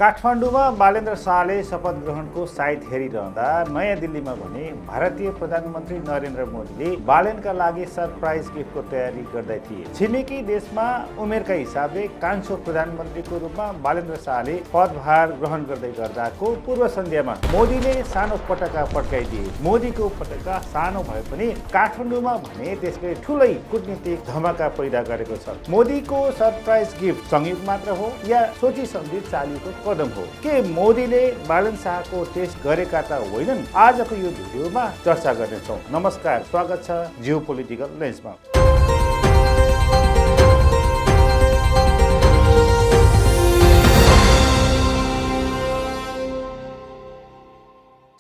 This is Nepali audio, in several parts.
काठमाडौँमा बालेन्द्र शाहले शपथ ग्रहणको साइत हेरिरहँदा नयाँ दिल्लीमा भने भारतीय प्रधानमन्त्री नरेन्द्र मोदीले बालेनका लागि सरप्राइज गिफ्टको तयारी गर्दै थिए। छिमेकी देशमा उमेरका हिसाबले कान्छो प्रधानमन्त्रीको रूपमा बालेन्द्र शाहले पदभार ग्रहण गर्दै गर्दाको पूर्व सन्ध्यामा मोदीले सानो पटका पड्काइदिए। मोदीको पटका सानो भए पनि काठमाडौँमा भने त्यसले ठुलै कूटनीतिक धमाका पैदा गरेको छ। मोदीको सरप्राइज गिफ्ट संयुक्त मात्र हो या सोची सम्झी चालिएको कदम हो? के मोदीले बालेन्द्र शाहको टेस्ट गरेका त होइनन्? आजको यो भिडियोमा चर्चा गर्नेछौँ। नमस्कार, स्वागत छ जियो पोलिटिकल लेन्समा।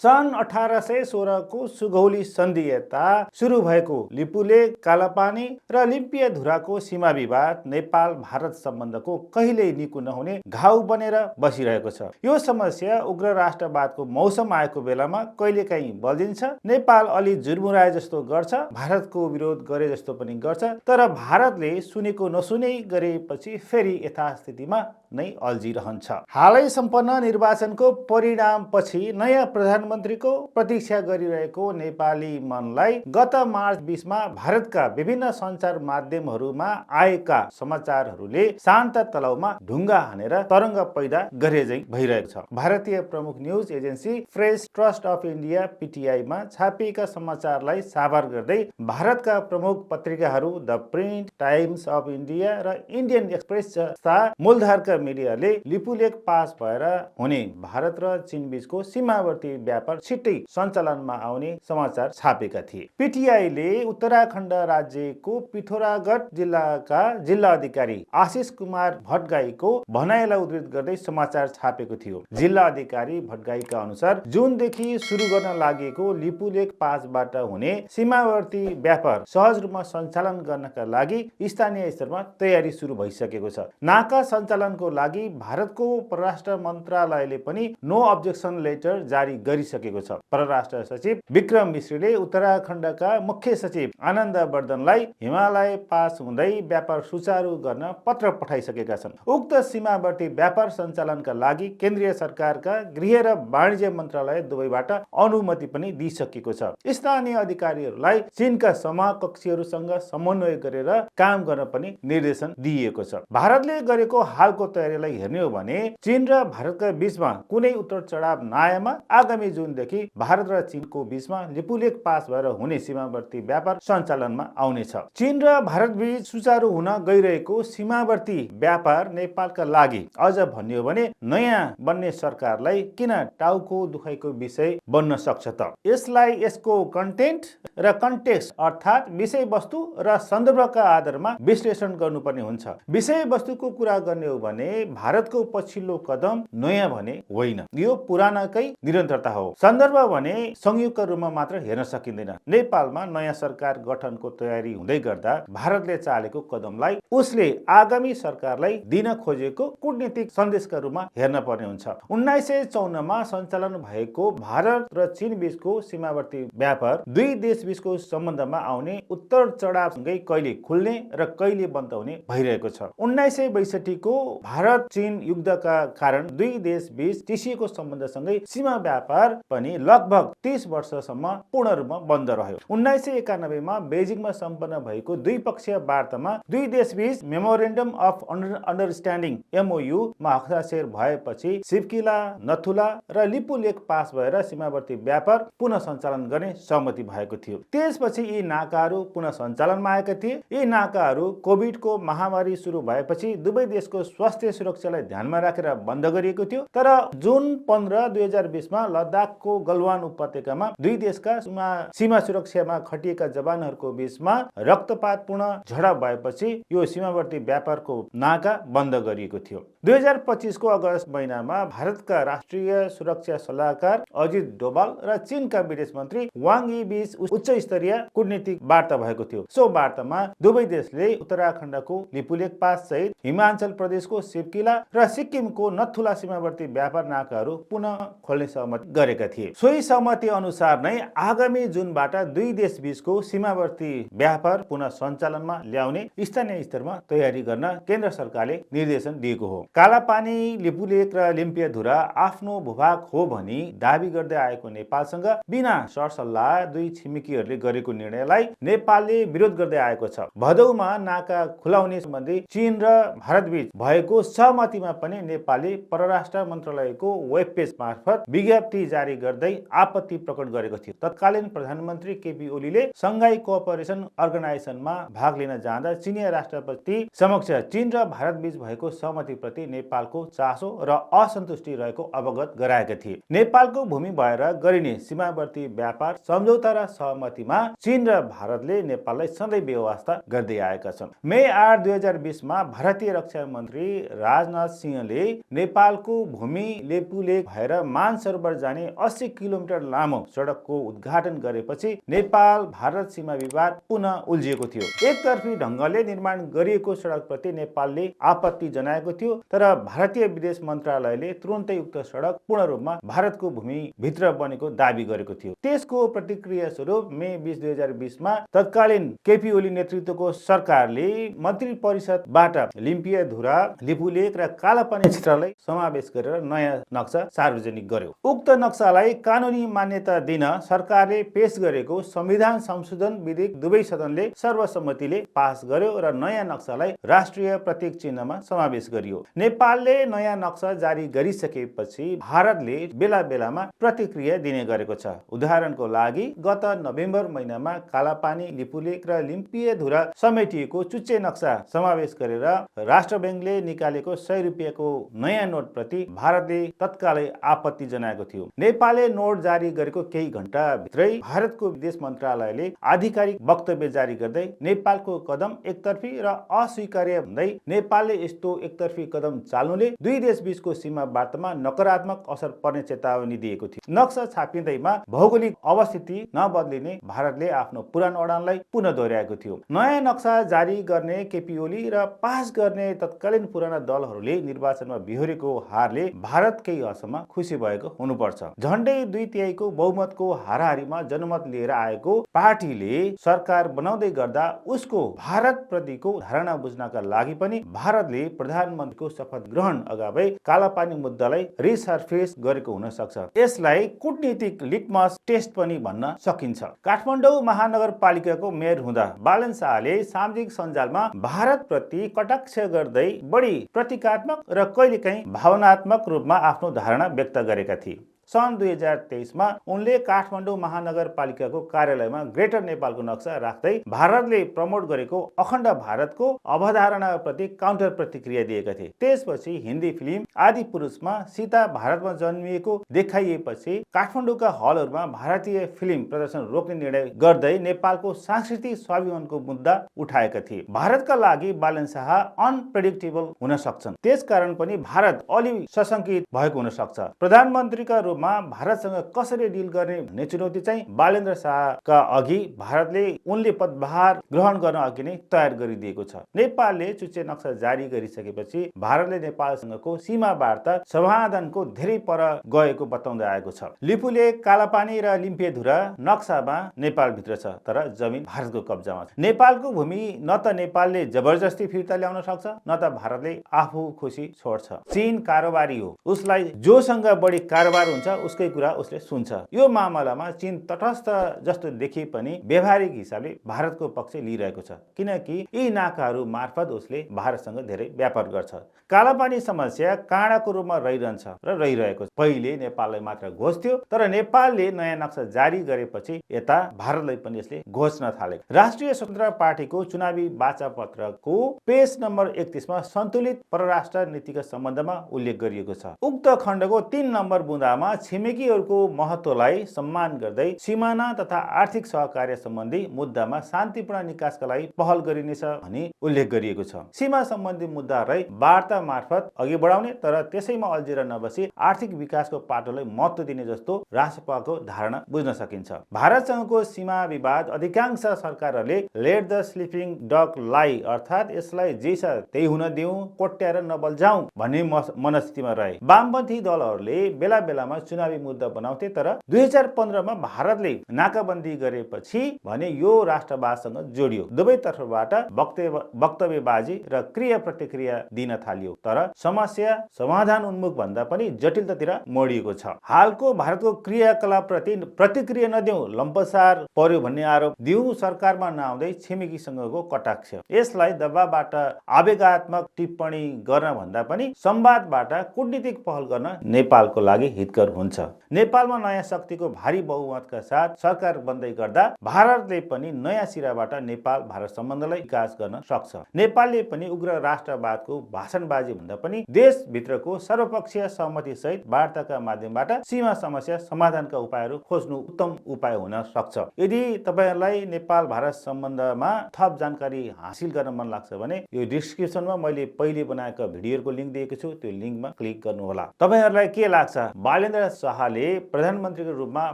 सन् 1816 को सुगौली सन्धि यता सुरु भएको लिपुलेक, कालापानी र लिम्पियाधुराको सीमा विवाद नेपाल भारत सम्बन्धको कहिल्यै निको नहुने घाउ बनेर बसिरहेको छ। यो समस्या उग्र राष्ट्रवादको मौसम आएको बेलामा कहिलेकाहीँ बल्झिन्छ। नेपाल अलि जुरमुराए जस्तो गर्छ, भारतको विरोध गरे जस्तो पनि गर्छ, तर भारतले सुनेको नसुने गरेपछि फेरि यथास्थितिमा नै अल्झिरहन्छ। हालै सम्पन्न निर्वाचनको परिणामपछि नयाँ प्रधानमन्त्रीको प्रतीक्षा गरिरहेको नेपाली मनलाई गत मार्च 20 मा भारतका विभिन्न सञ्चार माध्यमहरूमा आएका समाचारहरूले शान्त तलाउमा ढुङ्गा हानेर तरङ्ग पैदा गरे झैं भइरहेको छ। भारतीय प्रमुख news agency press trust of India PTI मा छापिएका समाचारलाई साभार गर्दै भारतका प्रमुख पत्रिकाहरू the print, times of India र इन्डियन एक्सप्रेस जस्ता मूलधारका मिडियाले लिपुलेक पास भएर हुने भारत र चीन बीचको सीमावर्ती व्यापार छिट्टै सञ्चालनमा आउने समाचार छापेका थिए। PTI ले उत्तराखण्ड राज्यको पिथौरागढ जिल्लाका जिल्ला अधिकारी आशिष कुमार भट्टगाईको भनाइलाई उद्धृत गर्दै समाचार छापेको थियो। जिल्ला अधिकारी भट्टगाईका अनुसार जुनदेखि सुरु गर्न लागेको लिपुलेक पासबाट हुने सीमावर्ती व्यापार सहज रूपमा सञ्चालन गर्नका लागि स्थानीय स्तरमा तयारी सुरु भइसकेको छ। नाका सञ्चालनको लागि भारतको परराष्ट्र मन्त्रालयले पनि नो अब्जेक्सन लेटर जारी गरिसकेको छ। परराष्ट्र सचिव विक्रम मिश्रीले उत्तराखण्डका मुख्य सचिव आनन्द वर्धनलाई हिमालय पास हुँदै व्यापार सुचारू गर्न पत्र पठाइसकेका छन्। उक्त सीमावर्ती व्यापार सञ्चालनका लागि केन्द्रीय सरकारका गृह र वाणिज्य मन्त्रालय दुवैबाट अनुमति पनि दिइसकेको छ। स्थानीय अधिकारीहरूलाई चीनका समकक्षीहरूसँग समन्वय गरेर काम गर्न पनि निर्देशन दिइएको छ। भारतले गरेको हालको तयारीलाई हेर्ने हो भने चीन र भारतका बीचमा कुनै उतार चढाव नआएमा आगामी जुनदेखि भारत र चीनको बीचमा लिपुलेक पास भएर हुने सीमावर्ती व्यापार सञ्चालनमा आउनेछ। चीन र भारत बीच सुचारू हुन गइरहेको सीमावर्ती व्यापार नेपालका लागि अझ भन्ने हो भने नयाँ बन्ने सरकारलाई किन टाउको दुखाइको विषय बन्न सक्छ त? यसलाई यसको कन्टेन्ट र कन्टेक्स्ट अर्थात् विषयवस्तु र सन्दर्भका आधारमा विश्लेषण गर्नुपर्ने हुन्छ। विषयवस्तुको कुरा गर्ने हो भने भारतको पछिल्लो कदम नयाँ भने होइन, यो पुरानाकै निरन्तरता हो। सन्दर्भ भने संयुक्त रूपमा मात्र हेर्न सकिँदैन। नेपालमा नयाँ सरकार गठनको तयारी हुँदै गर्दा भारतले चालेको कदमलाई उसले आगामी सरकारलाई दिन खोजेको कूटनीतिक सन्देशका रूपमा हेर्न पर्ने हुन्छ। 1954 मा सञ्चालन भएको भारत र चीन बीचको सीमावर्ती व्यापार दुई देश बीचको सम्बन्धमा आउने उत्तर चढावसँगै कहिले खुल्ने र कहिले बन्द हुने भइरहेको छ। 1962 को भारत चीन युद्धका कारण दुई देश बीच टिसिएको सम्बन्धसँगै सीमा व्यापार पनि लगभग 30 वर्षसम्म पूर्ण रूपमा बन्द रह्यो। 1991 मा बेजिङमा सम्पन्न भएको द्विपक्षीय वार्तामा दुई देश बीच मेमोरेन्डम अफ अन्डरस्ट्यान्डिङ MOU मा हस्ताक्षर भएपछि सिप्किला, नथुला र लिपुलेक पास भएर सीमावर्ती व्यापार पुनः सञ्चालन गर्ने सहमति भएको थियो। त्यसपछि यी नाकाहरू पुनः सञ्चालनमा आएका थिए। यी नाकाहरू कोभिडको महामारी सुरु भएपछि दुवै देशको स्वास्थ्य सुरक्षालाई ध्यानमा राखेर बन्द गरिएको थियो। तर जुन 15, 2020 मा लद्दाखको गलवान उपत्यकामा दुई देशका सीमा सुरक्षामा खटिएका जवानहरूको बीचमा रक्तपातपूर्ण झडप भएपछि यो सीमावर्ती व्यापारको नाका बन्द गरिएको थियो। 2025 को अगस्त महिनामा भारतका राष्ट्रिय सुरक्षा सल्लाहकार अजित डोभाल र चीनका विदेश मन्त्री वाङ यी बीच उच्च स्तरीय कूटनीतिक वार्ता भएको थियो। सो वार्तामा दुवै देशले उत्तराखण्डको लिपुलेख पास सहित हिमाचल प्रदेशको सिपकिला र सिक्किमको नथुला सीमावर्ती व्यापार नाकाहरू पुनः खोल्ने सहमति गरेका थिए। सोही सहमति अनुसार नै आगामी जुनबाट दुई देश बीचको सीमावर्ती व्यापार पुनः सञ्चालनमा ल्याउने स्थानीय स्तरमा तयारी गर्न केन्द्र सरकारले निर्देशन दिएको हो। कालापानी, लिपुलेख र लिम्पियाधुरा आफ्नो भूभाग हो भनी दाबी गर्दै आएको नेपालसँग बिना सरसल्लाह दुई छिमेकीहरूले गरेको निर्णयलाई नेपालले विरोध गर्दै आएको छ। भदौमा नाका खुलाउने सम्बन्धी चीन र भारतबीच भएको सहमतिमा पनि नेपालले परराष्ट्र मन्त्रालयको वेब पेज मार्फत विज्ञप्ति जारी गर्दै आपत्ति प्रकट गरेको थियो। तत्कालीन प्रधानमन्त्री केपी ओलीले संघाई कोअपरेसन अर्गनाइजेसनमा भाग लिन जाँदा चिनिया राष्ट्रपति समक्ष चीन र भारतबीच भएको सहमतिप्रति नेपालको चासो र असन्तुष्टि रहेको अवगत गराएका थिए। नेपालको भूमि भएर गरिने सीमावर्ती व्यापार सम्झौता र सहमतिमा चीन र भारतले नेपाललाई सधैँ व्यवस्था गर्दै आएका छन्। मे 8, 2020 मा भारतीय रक्षा मन्त्री राजनाथ सिंहले नेपालको भूमि लिपुलेख भएर मानसरोवर जाने 80 किलोमिटर लामो सडकको उद्घाटन गरेपछि नेपाल भारत सीमा विवाद पुनः उल्झिएको थियो। एकतर्फी ढङ्गले निर्माण गरिएको सडकप्रति नेपालले आपत्ति जनाएको थियो, तर भारतीय विदेश मन्त्रालयले तुरुन्तै उक्त सडक पूर्ण रूपमा भारतको भूमि भित्र बनेको दाबी गरेको थियो। त्यसको प्रतिक्रिया स्वरूप मे 20, 2020 मा तत्कालीन केपी ओली नेतृत्वको सरकारले मन्त्री परिषदबाट लिम्पियाधुरा, लिपुलेख र कालापानी क्षेत्रलाई समावेश गरेर नयाँ नक्सा सार्वजनिक गर्यो। उक्त नक्सालाई कानुनी मान्यता दिन सरकारले पेश गरेको संविधान संशोधन विधेयक दुवै सदनले सर्वसम्मतिले पास गर्यो र नयाँ नक्सालाई राष्ट्रिय प्रतीक चिन्हमा समावेश गरियो। नेपालले नयाँ नक्सा जारी गरिसकेपछि भारतले बेला बेलामा प्रतिक्रिया दिने गरेको छ। उदाहरणको लागि गत नोभेम्बर महिनामा कालापानी, लिपुलेख र लिम्पियाधुरा समेटिएको चुच्चे नक्सा समावेश गरेर राष्ट्र ब्याङ्कले निकालेको 100 रुपियाँको नयाँ नोट प्रति भारतले तत्कालै आपत्ति जनाएको थियो। नेपालले नोट जारी गरेको केही घण्टा भित्रै भारतको विदेश मन्त्रालयले आधिकारिक वक्तव्य जारी गर्दै नेपालको कदम एकतर्फी र अस्वीकार्य भन्दै नेपालले यस्तो एकतर्फी कदम चाल्नुले दुई देश बीचको सीमा वार्तामा नकारात्मक असर पर्ने चेतावनी दिएको थियो। नक्सा छापिँदैमा भौगोलिक अवस्थिति नबदलिने भारतले आफ्नो पुरानो अडानलाई पुनः दोहोर्याएको थियो। नयाँ नक्सा जारी गर्ने केपी ओली र पास गर्ने तत्कालीन पुराना दलहरूले निर्वाचनमा बिहोरेको हारले भारत केही हदसम्म खुसी भएको हुनुपर्छ। झण्डै 2/3 बहुमतको हाराहारीमा जनमत लिएर आएको पार्टीले सरकार बनाउँदै गर्दा उसको भारत प्रतिको धारणा बुझ्नका लागि पनि भारतले प्रधानमन्त्रीको शपथ ग्रहण अगावै कालापानी मुद्दालाई रिसर्फेस गरेको हुन सक्छ। यसलाई कूटनीतिक लिटमस टेस्ट पनि भन्न सकिन्छ। काठमाडौँ महानगरपालिकाको मेयर हुँदा बालन शाहले सामाजिक सञ्जालमा भारत प्रति कटाक्ष गर्दै बढी प्रतीकात्मक र कहिलेकाहीँ भावनात्मक रूपमा आफ्नो धारणा व्यक्त गरेका थिए। सन् 2023 मा उनले काठमाडौँ महानगरपालिकाको कार्यालयमा ग्रेटर नेपालको नक्सा राख्दै भारतले प्रमोट गरेको अखण्ड भारतको अवधारणाप्रति काउन्टर प्रतिक्रिया दिएका थिए। त्यसपछि हिन्दी फिल्म आदि पुरुषमा सीता भारतमा जन्मिएको देखाइएपछि काठमाडौँका हलहरूमा भारतीय फिल्म प्रदर्शन रोक्ने निर्णय गर्दै नेपालको सांस्कृतिक स्वाभिमानको मुद्दा उठाएका थिए। भारतका लागि बालन शाह अनप्रेडिक्टेबल हुन सक्छन्, त्यसकारण पनि भारत अलि सशंकित भएको हुन सक्छ। प्रधानमन्त्रीका रूपमा भारतसँग कसरी डिल गर्ने भन्ने चुनौती चाहिँ बालेन्द्र शाहका अघि भारतले उनले पदभार ग्रहण गर्न अघि नै तयार गरिदिएको छ। नेपालले चुच्चे नक्सा जारी गरिसकेपछि भारतले नेपालसँगको सीमा वार्ता समाधानको धेरै पर गएको बताउँदै आएको छ। लिपुलेख, कालापानी र लिम्पियाधुरा नक्सामा नेपाल भित्र छ, तर जमिन भारतको कब्जामा छ। नेपालको भूमि न त नेपालले जबरजस्ती फिर्ता ल्याउन सक्छ, न त भारतले आफू खुसी छोड्छ। चीन कारोबारी हो, उसलाई जोसँग बढी कारोबार हुन्छ उसकै कुरा उसले सुन्छ। यो मामलामा चीन तटस्थ जस्तो देखिए पनि व्यवहारिक हिसाबले भारतको पक्ष लिइरहेको छ, किनकि यी नाकाहरू मार्फत उसले भारतसँग धेरै व्यापार गर्छ। कालापानी समस्या काँडाको रूपमा रहिरहन्छ र रहिरहेको छ। पहिले नेपाललाई मात्र घोच्थ्यो, तर नेपालले नयाँ नक्सा जारी गरेपछि यता भारतलाई पनि यसले घोच्न थालेको। राष्ट्रिय स्वतन्त्र पार्टीको चुनावी वाचा पत्रको पेज नम्बर 31 मा सन्तुलित परराष्ट्र नीतिका सम्बन्धमा उल्लेख गरिएको छ। उक्त खण्डको 3 नम्बर बुँदामा छिमेकीहरूको महत्त्वलाई सम्मान गर्दै सिमाना तथा आर्थिक सहकार्य सम्बन्धी मुद्दामा शान्तिपूर्ण निकासका लागि पहल गरिनेछ भनी उल्लेख गरिएको छ। सीमा सम्बन्धी मुद्दाहरूलाई वार्ता मार्फत अघि बढाउने तर त्यसैमा अल्झेर नबसी आर्थिक विकासको पाटोलाई महत्त्व दिने जस्तो राष्ट्रपाको धारणा बुझ्न सकिन्छ। भारतसँगको सीमा विवाद अधिकांश सरकारहरूले लेट द स्लिपिङ डग लाई अर्थात् यसलाई जे छ त्यही हुन दिउँ, कोट्याएर नबल्झाउँ भन्ने मनस्थितिमा रहे। वामपन्थी दलहरूले बेला बेलामा चुनावी मुद्दा बनाउँथे तर 2015मा भारतले नाकाबन्दी गरेपछि भने यो राष्ट्रवादसँग जोडियो। दुवै तर्फबाट वक्तव्यबाजी र क्रिया प्रतिक्रिया दिन थालियो तर समस्या समाधान उन्मुख भन्दा पनि जटिलतातिर मोडिएको छ। हालको भारतको क्रियाकलापप्रति प्रतिक्रिया नदिउँ, लम्पसार पर्यो भन्ने आरोप दिउँ सरकारमा नआउँदै छिमेकीसँगको कटाक्ष, यसलाई दबावबाट आवेगात्मक टिप्पणी गर्न भन्दा पनि संवादबाट कूटनीतिक पहल गर्न नेपालको लागि हितकर हुन्छ। नेपालमा नयाँ शक्तिको भारी बहुमतका साथ सरकार बन्दै गर्दा भारतले पनि नयाँ सिराबाट नेपाल भारत सम्बन्धलाई विकास गर्न सक्छ। नेपालले पनि उग्र राष्ट्रवादको भाषणबाजी भन्दा पनि देशभित्रको सर्वपक्षीय सहमति सहित वार्ताका माध्यमबाट सीमा समस्या समाधानका उपायहरू खोज्नु उत्तम उपाय हुन सक्छ। यदि तपाईहरुलाई नेपाल भारत सम्बन्धमा थप जानकारी हासिल गर्न मन लाग्छ भने यो डिस्क्रिप्सनमा मैले पहिले बनाएका भिडियोहरुको लिंक दिएको छु, त्यो लिंकमा क्लिक गर्नुहोला। तपाईहरुलाई के लाग्छ, बालेन्द्र शाहले प्रधानमन्त्रीको रूपमा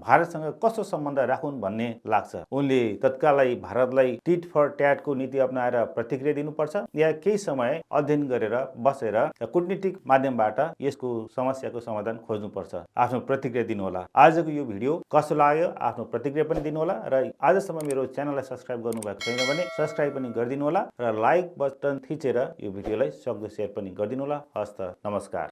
भारतसँग कस्तो सम्बन्ध राखुन् भन्ने लाग्छ? उनले तत्कालै भारतलाई टिट फर ट्याटको नीति अपनाएर प्रतिक्रिया दिनुपर्छ या केही समय अध्ययन गरेर बसेर कूटनीतिक माध्यमबाट यसको समस्याको समाधान खोज्नुपर्छ? आफ्नो प्रतिक्रिया दिनुहोला। आजको यो भिडियो कस्तो लाग्यो आफ्नो प्रतिक्रिया पनि दिनुहोला र आजसम्म मेरो च्यानललाई सब्स्क्राइब गर्नुभएको छैन भने सब्स्क्राइब पनि गरिदिनुहोला र लाइक बटन थिचेर यो भिडियोलाई सक्दो शेयर पनि गरिदिनुहोला। हस्त नमस्कार।